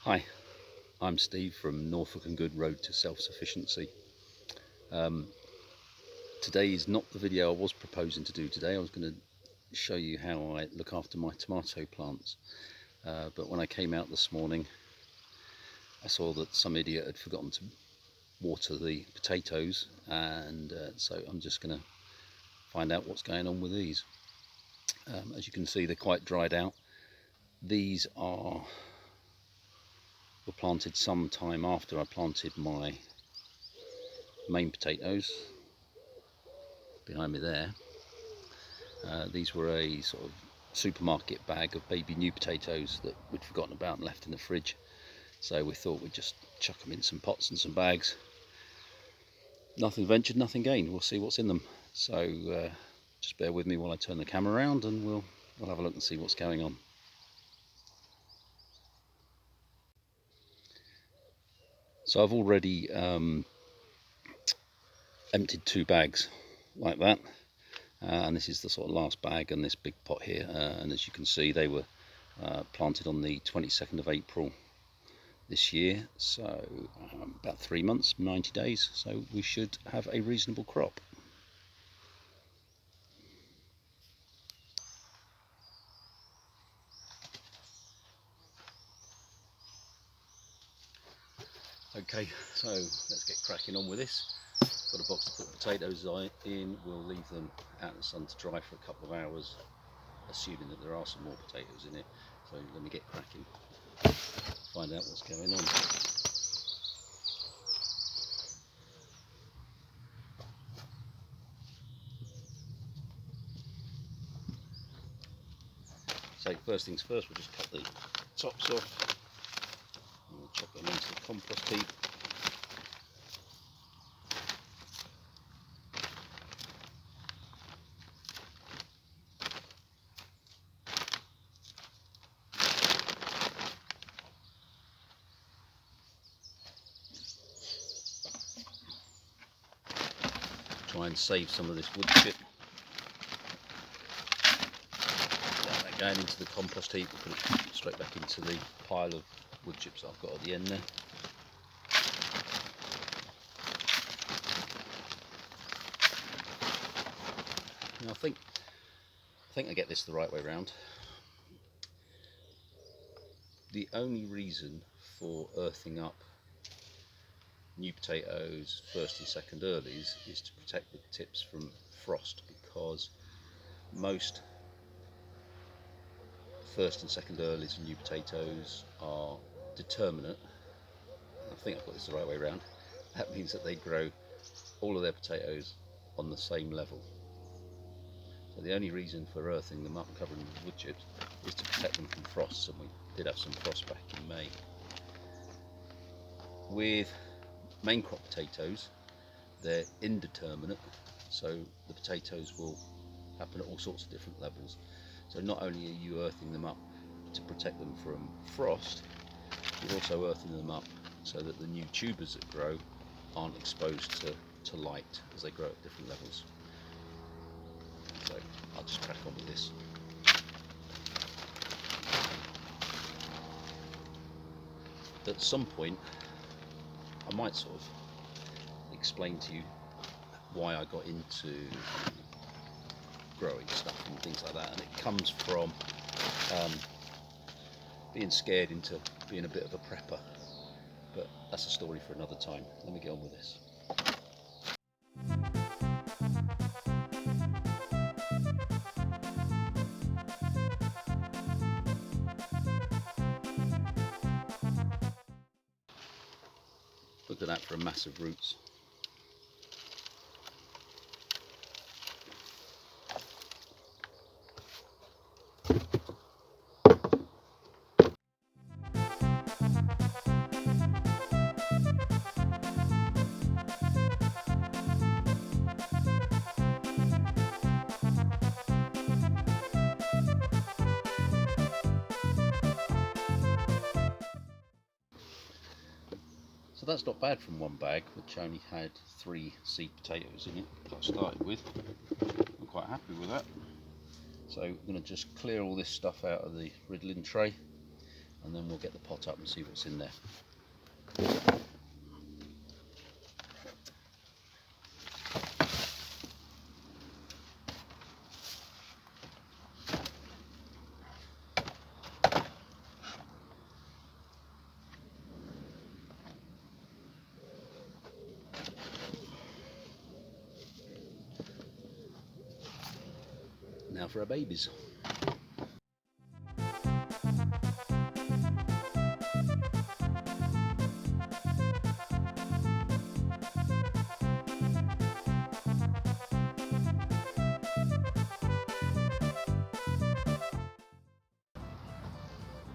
Hi, I'm Steve from Norfolk and Good Road to Self-Sufficiency. Today is not the video I was proposing to do today. I was going to show you how I look after my tomato plants. But when I came out this morning, I saw that some idiot had forgotten to water the potatoes, and so I'm just going to find out what's going on with these. As you can see, they're quite dried out. These were planted some time after I planted my main potatoes behind me there. These were a sort of supermarket bag of baby new potatoes that we'd forgotten about and left in the fridge, so we thought we'd just chuck them in some pots and some bags. Nothing ventured, nothing gained. We'll see what's in them, so just bear with me while I turn the camera around and we'll have a look and see what's going on. So I've already emptied 2 bags like that, and this is the sort of last bag and this big pot here, and as you can see, they were planted on the 22nd of April this year, so about 3 months, 90 days, so we should have a reasonable crop. Okay, so let's get cracking on with this. Got a box to put the potatoes in. We'll leave them out in the sun to dry for a couple of hours, assuming that there are some more potatoes in it. So let me get cracking, find out what's going on. So first things first, we'll just cut the tops off and we'll chuck them into the compost heap. Try and save some of this wood chip. That going into the compost heap, we'll put it straight back into the pile of wood chips that I've got at the end there. Now I think I get this the right way around. The only reason for earthing up new potatoes, first and second earlies, is to protect the tips from frost, because most first and second earlies and new potatoes are determinate. I think I've got this the right way around. That means that they grow all of their potatoes on the same level. So the only reason for earthing them up and covering them with wood chips is to protect them from frosts, and we did have some frost back in May. With main crop potatoes, they're indeterminate, so the potatoes will happen at all sorts of different levels. So not only are you earthing them up to protect them from frost, you're also earthing them up so that the new tubers that grow aren't exposed to light as they grow at different levels. So I'll just crack on with this. At some point I might sort of explain to you why I got into growing stuff and things like that, and it comes from being scared into being a bit of a prepper, but that's a story for another time. Let me get on with this. Look at that for a mass of roots. So that's not bad from one bag, which only had 3 seed potatoes in it that I started with. I'm quite happy with that. So I'm going to just clear all this stuff out of the riddling tray, and then we'll get the pot up and see what's in there. Now for our babies.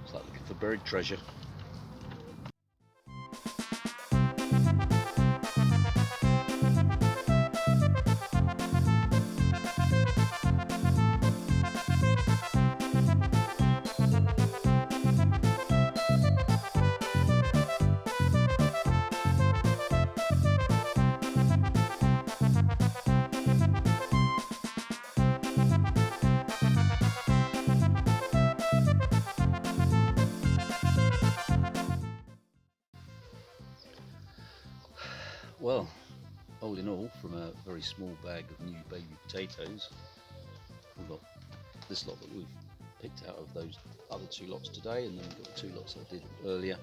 It's like looking for buried treasure. Well, all in all, from a very small bag of new baby potatoes, we've got this lot that we've picked out of those other 2 lots today, and then we've got the 2 lots I did earlier.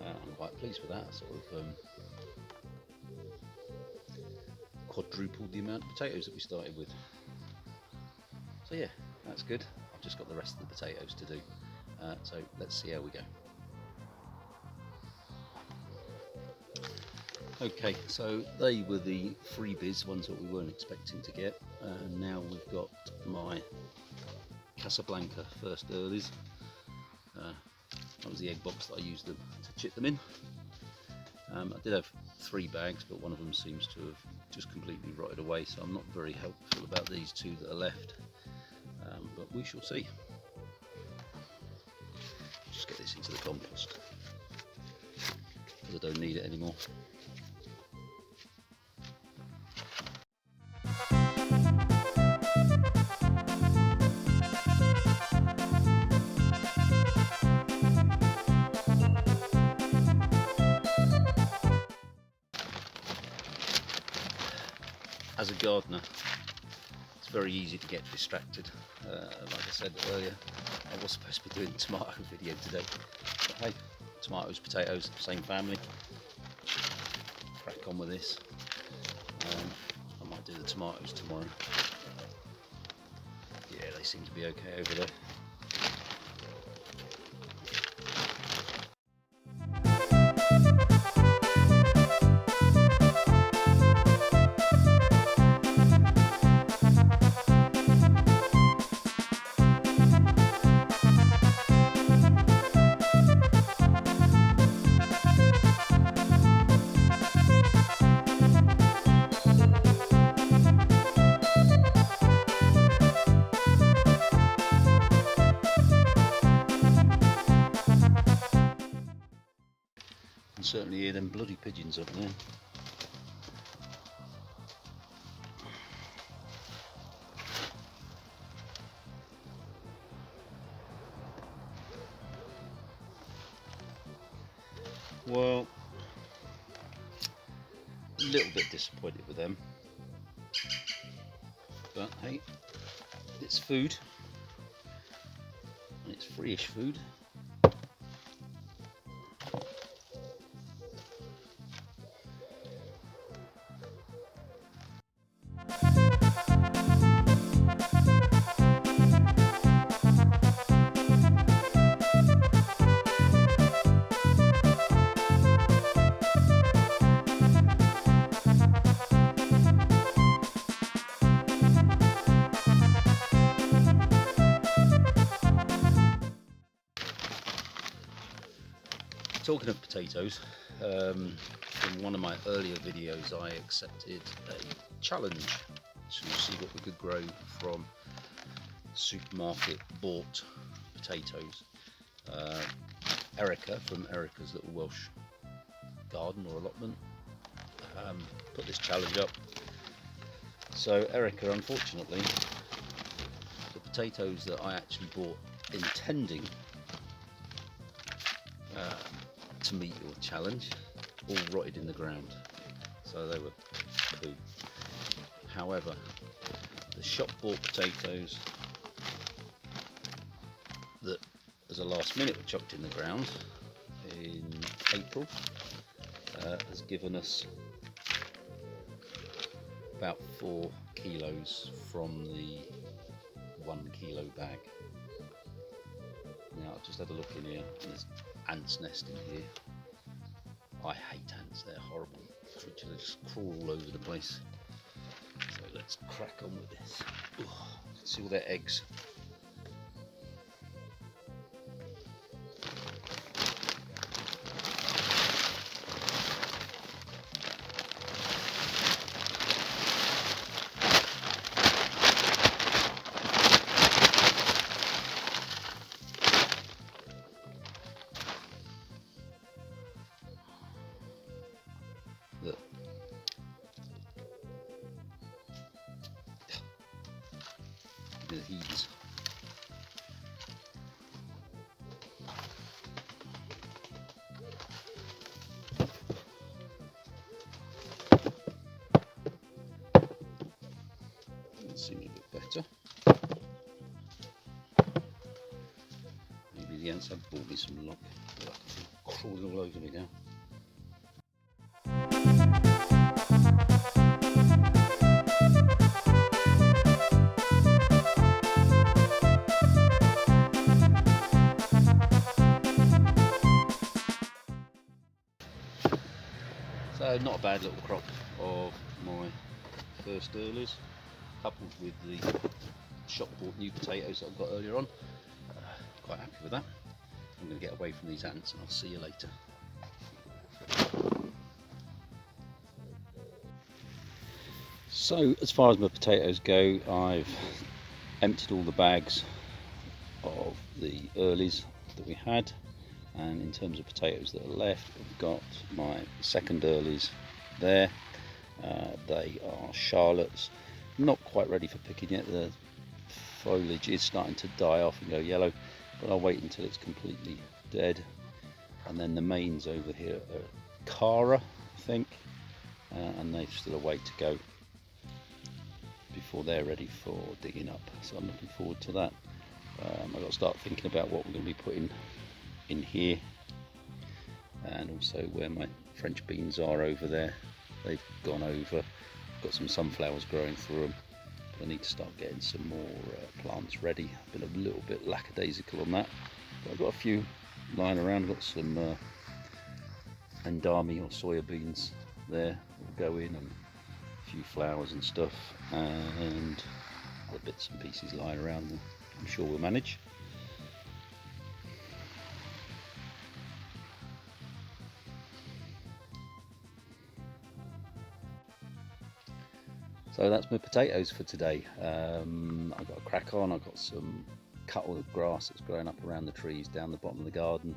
I'm quite pleased with that. I sort of quadrupled the amount of potatoes that we started with. So yeah, that's good. I've just got the rest of the potatoes to do. So let's see how we go. Okay, so they were the freebies, ones that we weren't expecting to get, and now we've got my Casablanca First Earlies. That was the egg box that I used to chip them in. I did have 3 bags, but one of them seems to have just completely rotted away, so I'm not very hopeful about these 2 that are left, but we shall see. Just get this into the compost, because I don't need it anymore. As a gardener, it's very easy to get distracted. Like I said earlier, I was supposed to be doing a tomato video today, but hey, tomatoes, potatoes, same family. Crack on with this. I might do the tomatoes tomorrow. Yeah, they seem to be okay over there. can certainly hear them bloody pigeons up there. Well, a little bit disappointed with them, but hey, it's food, and it's free-ish food. Talking of potatoes, in one of my earlier videos I accepted a challenge to see what we could grow from supermarket bought potatoes. Erica from Erica's Little Welsh Garden or Allotment put this challenge up. So Erica, unfortunately, the potatoes that I actually bought intending to meet your challenge, all rotted in the ground, so they were poo. However, the shop bought potatoes that as a last minute were chucked in the ground in April has given us about 4 kilos from the 1 kilo bag. Now I've just had a look in here and there's ants nest in here. I hate ants, they're horrible creatures, they just crawl all over the place. So let's crack on with this. Ooh, you can see all their eggs. Look. The heaves. That seems a bit better. Maybe the ants have bought me some luck. Look, crawling all over me now. So not a bad little crop of my First Earlies, coupled with the shop bought new potatoes that I got earlier on. Quite happy with that. I'm going to get away from these ants and I'll see you later. So as far as my potatoes go, I've emptied all the bags of the earlies that we had, and in terms of potatoes that are left, I've got my second earlies there. They are Charlottes, not quite ready for picking yet. The foliage is starting to die off and go yellow, but I'll wait until it's completely dead. And then the mains over here are Cara, I think, and they've still a way to go before they're ready for digging up, so I'm looking forward to that. I've got to start thinking about what we're going to be putting in here, and also where my French beans are over there. They've gone over. Got some sunflowers growing through them, but I need to start getting some more plants ready. I've been a little bit lackadaisical on that, but I've got a few lying around. I've got some andami or soya beans there will go in, and a few flowers and stuff, and the bits and pieces lying around them. I'm sure we'll manage. So that's my potatoes for today. I've got a crack on. I've got some cut all the grass that's growing up around the trees down the bottom of the garden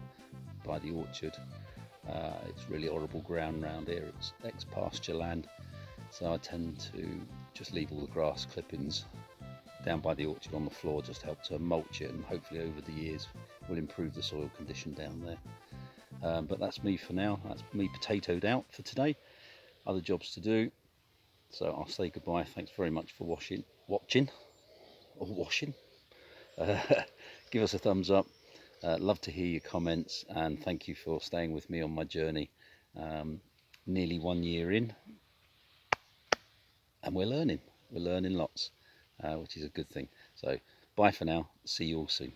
by the orchard. It's really horrible ground around here. It's ex-pasture land, so I tend to just leave all the grass clippings down by the orchard on the floor, just help to mulch it, and hopefully over the years will improve the soil condition down there. But that's me for now. That's me potatoed out for today. Other jobs to do. So I'll say goodbye. Thanks very much for watching. Give us a thumbs up. Love to hear your comments, and thank you for staying with me on my journey. Nearly 1 year in, and we're learning lots, which is a good thing. So bye for now. See you all soon.